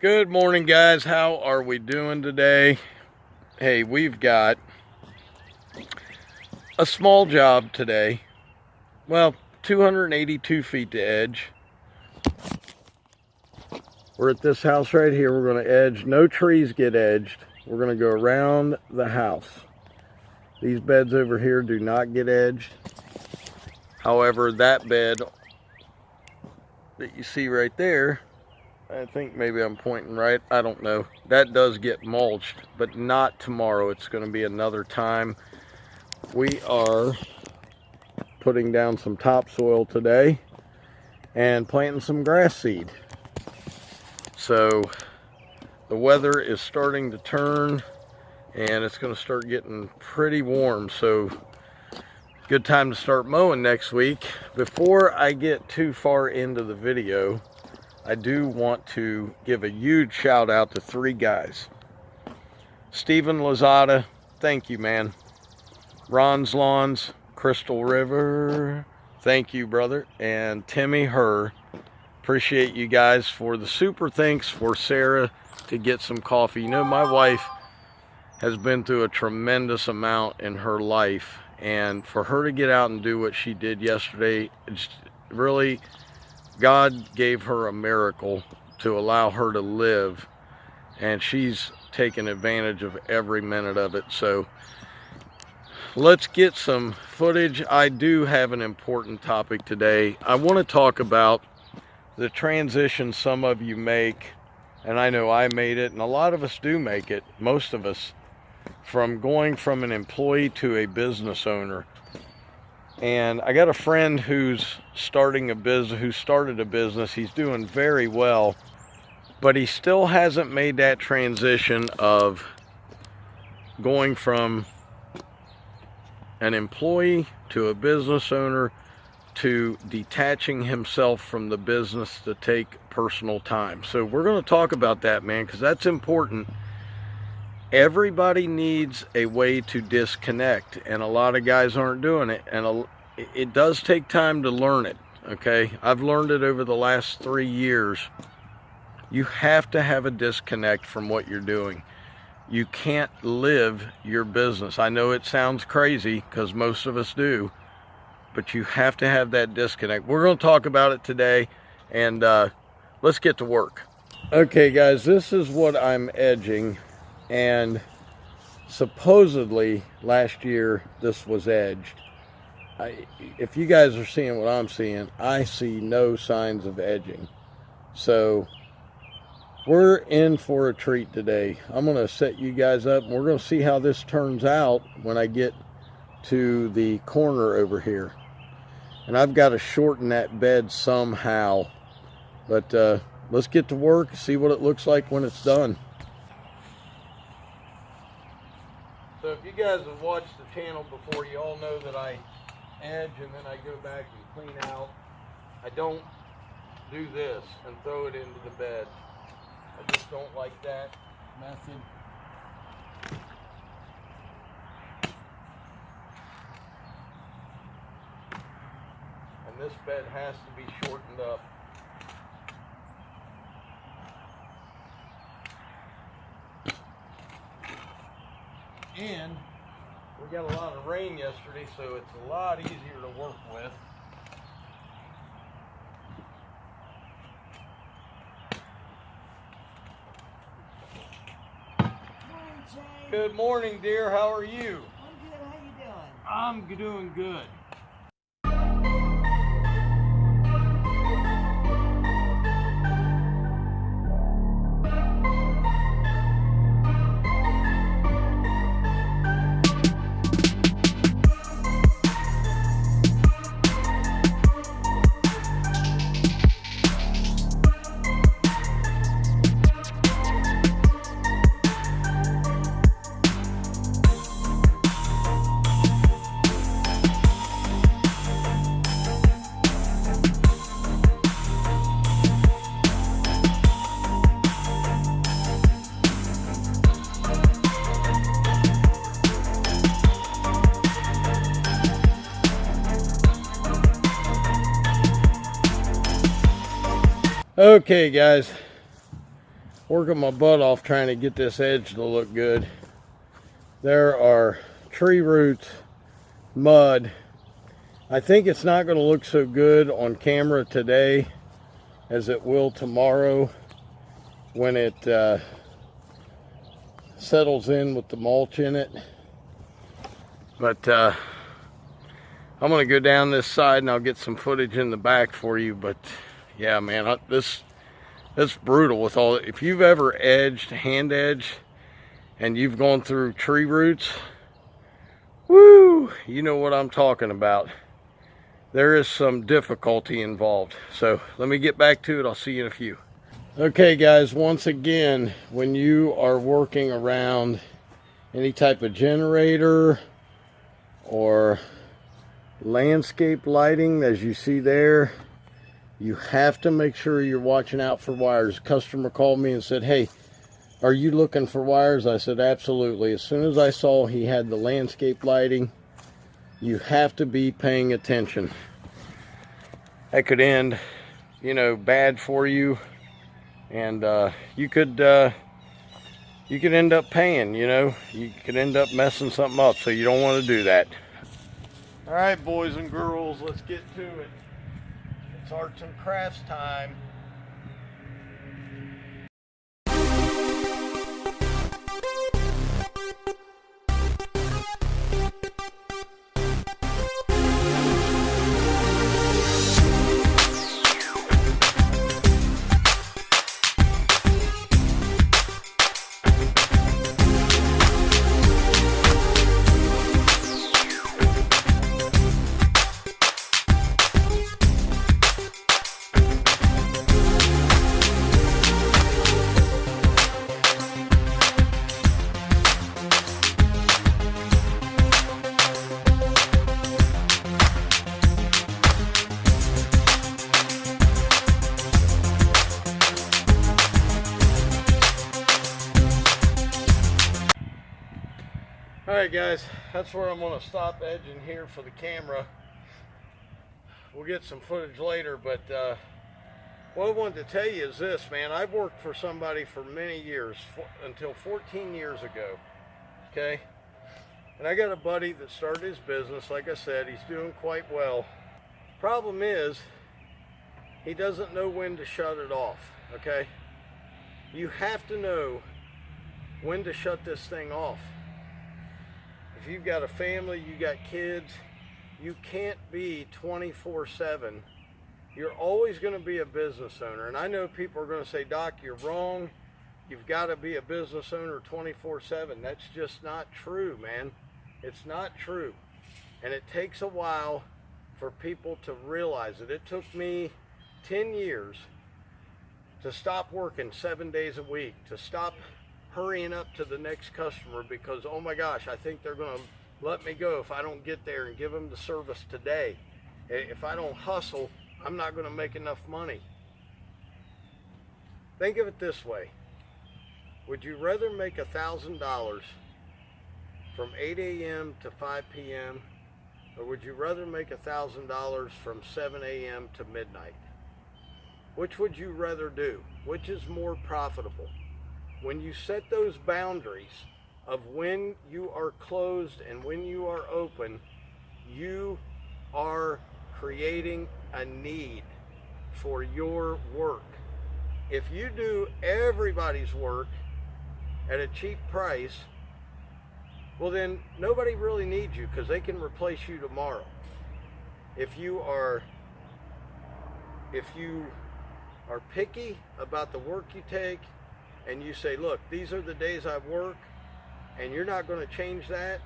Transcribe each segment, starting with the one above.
Good morning, guys. How are we doing today? Hey, we've got a small job today. Well, 282 feet to edge. We're at this house right here. We're going to edge. No trees get edged. We're going to go around the house. These beds over here do not get edged. However, that bed that you see right there, I think maybe I'm pointing right, I don't know, that does get mulched, but not tomorrow. It's going to be another time. We are putting down some topsoil today and planting some grass seed. So the weather is starting to turn and it's going to start getting pretty warm, so good time to start mowing next week. Before I get too far into the video, I do want to give a huge shout out to three guys. Steven Lozada, thank you, man. Ron's Lawns, Crystal River, thank you, brother. And Timmy Herr, appreciate you guys for the super thanks for Sarah to get some coffee. You know, my wife has been through a tremendous amount in her life, and for her to get out and do what she did yesterday, it's really, God gave her a miracle to allow her to live, and she's taken advantage of every minute of it. So let's get some footage. I do have an important topic today. I want to talk about the transition some of you make, and I know I made it, and a lot of us do make it, most of us, from going from an employee to a business owner. And I got a friend who's starting a business, who started a business. He's doing very well, but he still hasn't made that transition of going from an employee to a business owner to detaching himself from the business to take personal time. So we're going to talk about that, man, because that's important. Everybody needs a way to disconnect, and a lot of guys aren't doing it, and it does take time to learn it, okay? I've learned it over the last 3 years. You have to have a disconnect from what you're doing. You can't live your business. I know it sounds crazy because most of us do, but you have to have that disconnect. We're going to talk about it today, and let's get to work. Okay, guys, this is what I'm edging. And supposedly last year this was edged. If you guys are seeing what I'm seeing, I see no signs of edging. So we're in for a treat today. I'm going to set you guys up, and we're going to see how this turns out when I get to the corner over here. And I've got to shorten that bed somehow, but let's get to work, see what it looks like when it's done. So if you guys have watched the channel before, you all know that I edge and then I go back and clean out. I don't do this and throw it into the bed. I just don't like that method. And this bed has to be shortened up. And we got a lot of rain yesterday, so it's a lot easier to work with. Morning, Jay. Good morning, dear. How are you? I'm good. How you doing? I'm doing good. Okay guys, working my butt off trying to get this edge to look good. There are tree roots, mud. I think it's not going to look so good on camera today as it will tomorrow when it settles in with the mulch in it. But I'm going to go down this side and I'll get some footage in the back for you. But yeah, man, this brutal with all. If you've ever edged, hand edged, and you've gone through tree roots, woo, you know what I'm talking about. There is some difficulty involved. So let me get back to it. I'll see you in a few. Okay guys, once again, when you are working around any type of generator or landscape lighting, as you see there, you have to make sure you're watching out for wires. A customer called me and said, hey, are you looking for wires? I said, absolutely. As soon as I saw he had the landscape lighting, you have to be paying attention. That could end, you know, bad for you. And you could end up paying, you know. You could end up messing something up, so you don't want to do that. All right, boys and girls, let's get to it. It's arts and crafts time. Alright guys, that's where I'm going to stop edging here for the camera. We'll get some footage later, but what I wanted to tell you is this, man. I've worked for somebody for many years, until 14 years ago, okay? And I got a buddy that started his business. Like I said, he's doing quite well. Problem is, he doesn't know when to shut it off, okay? You have to know when to shut this thing off. If you've got a family, you got kids, you can't be 24/7. You're always going to be a business owner. And I know people are going to say, Doc, you're wrong. You've got to be a business owner 24/7. That's just not true, man. It's not true. And it takes a while for people to realize it. It took me 10 years to stop working 7 days a week, to stop hurrying up to the next customer because, oh my gosh, I think they're going to let me go if I don't get there and give them the service today. If I don't hustle, I'm not going to make enough money. Think of it this way. Would you rather make $1,000 from 8 a.m. to 5 p.m. or would you rather make $1,000 from 7 a.m. to midnight? Which would you rather do? Which is more profitable? When you set those boundaries of when you are closed and when you are open, you are creating a need for your work. If you do everybody's work at a cheap price, well then nobody really needs you because they can replace you tomorrow. If you are picky about the work you take, and you say, look, these are the days I work, and you're not going to change that,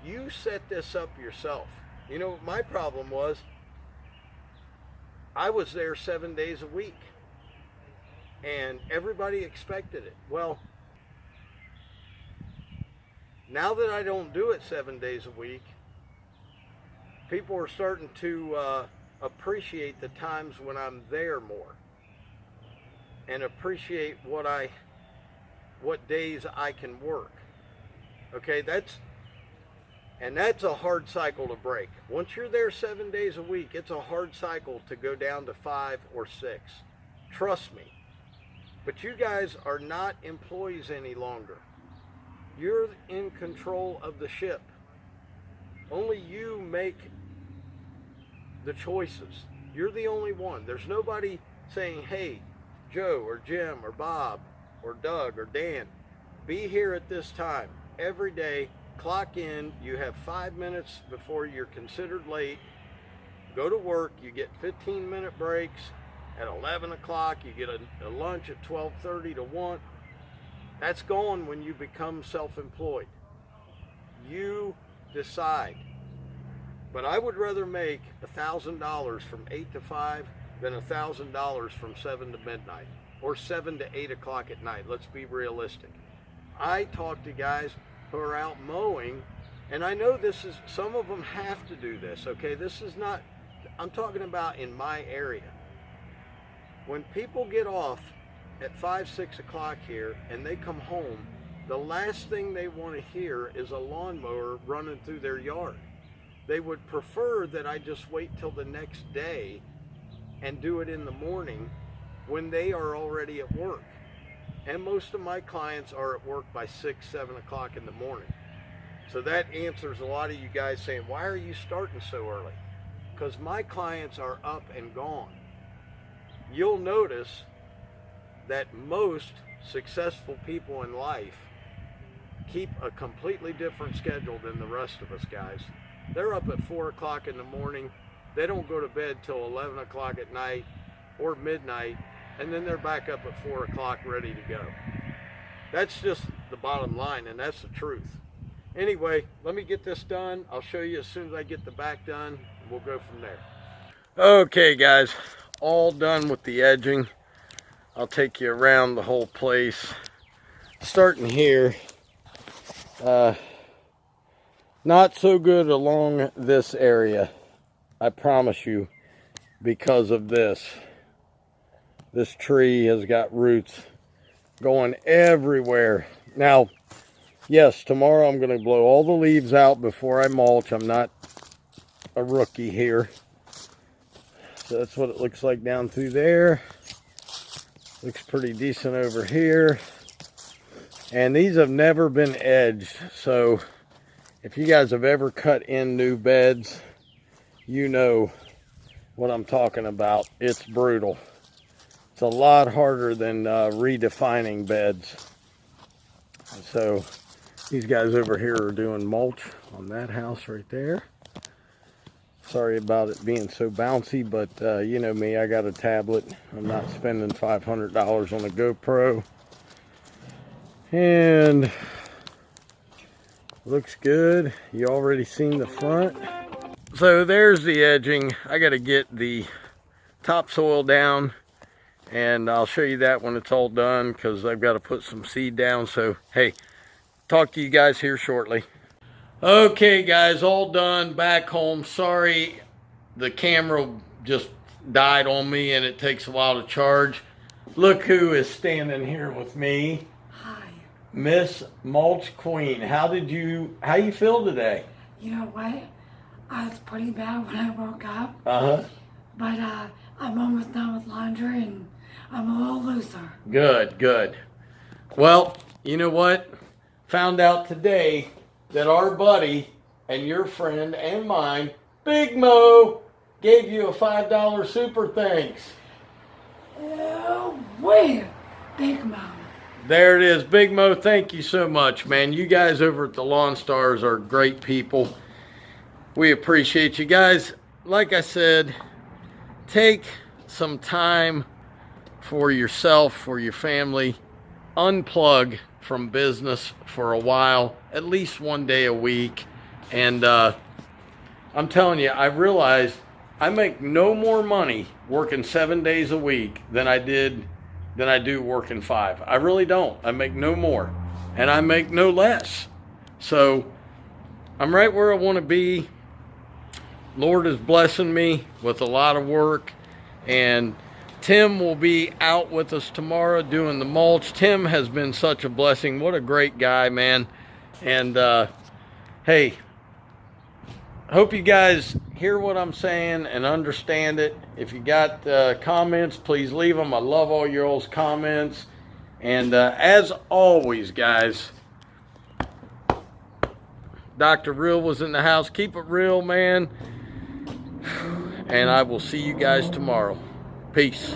you set this up yourself. You know what my problem was? I was there 7 days a week, and everybody expected it. Well, now that I don't do it 7 days a week, people are starting to appreciate the times when I'm there more, and appreciate what days I can work. Okay, that's a hard cycle to break. Once you're there 7 days a week, it's a hard cycle to go down to 5 or 6. Trust me. But you guys are not employees any longer. You're in control of the ship. Only you make the choices. You're the only one. There's nobody saying, hey, Joe or Jim or Bob or Doug or Dan, be here at this time. Every day, clock in. You have 5 minutes before you're considered late. Go to work. You get 15-minute breaks. At 11 o'clock, you get a lunch at 12:30 to 1. That's gone when you become self-employed. You decide. But I would rather make $1,000 from 8 to 5 than $1,000 from 7 to midnight or 7 to 8 o'clock at night. Let's be realistic. I talk to guys who are out mowing, and I know this is, some of them have to do this, okay? This is not, I'm talking about in my area. When people get off at 5, 6 o'clock here and they come home, the last thing they want to hear is a lawnmower running through their yard. They would prefer that I just wait till the next day and do it in the morning when they are already at work. And most of my clients are at work by 6, 7 o'clock in the morning. So that answers a lot of you guys saying, why are you starting so early? Because my clients are up and gone. You'll notice that most successful people in life keep a completely different schedule than the rest of us guys. They're up at 4 o'clock in the morning. They don't go to bed till 11 o'clock at night or midnight, and then they're back up at 4 o'clock ready to go. That's just the bottom line, and that's the truth. Anyway, let me get this done. I'll show you as soon as I get the back done, and we'll go from there. Okay, guys. All done with the edging. I'll take you around the whole place. Starting here, not so good along this area, I promise you, because of this. This tree has got roots going everywhere. Now, yes, tomorrow I'm going to blow all the leaves out before I mulch. I'm not a rookie here. So that's what it looks like down through there. Looks pretty decent over here. And these have never been edged. So if you guys have ever cut in new beds, you know what I'm talking about. It's brutal. It's a lot harder than redefining beds. So these guys over here are doing mulch on that house right there. Sorry about it being so bouncy, but you know me, I got a tablet. I'm not spending $500 on a GoPro. And looks good. You already seen the front. So there's the edging. I got to get the topsoil down, and I'll show you that when it's all done, because I've got to put some seed down. So hey, talk to you guys here shortly. Okay guys, all done, back home. Sorry, the camera just died on me and it takes a while to charge. Look who is standing here with me. Hi. Miss Mulch Queen. How you feel today? You know what? I was pretty bad when I woke up. Uh-huh. But I'm almost done with laundry and I'm a little looser. Good, good. Well, you know what? Found out today that our buddy and your friend and mine, Big Mo, gave you a $5 super thanks. Oh, where? Big Mom. There it is. Big Mo, thank you so much, man. You guys over at the Lawn Stars are great people. We appreciate you guys. Like I said, take some time for yourself, for your family. Unplug from business for a while, at least one day a week. And I'm telling you, I realized I make no more money working 7 days a week than I do working 5. I really don't. I make no more, and I make no less. So I'm right where I want to be. Lord is blessing me with a lot of work, and Tim will be out with us tomorrow doing the mulch. Tim has been such a blessing. What a great guy, man. And hey, hope you guys hear what I'm saying and understand it. If you got comments, please leave them. I love all your all's comments. And as always, guys, Dr. Real was in the house. Keep it real, man. And I will see you guys tomorrow. Peace.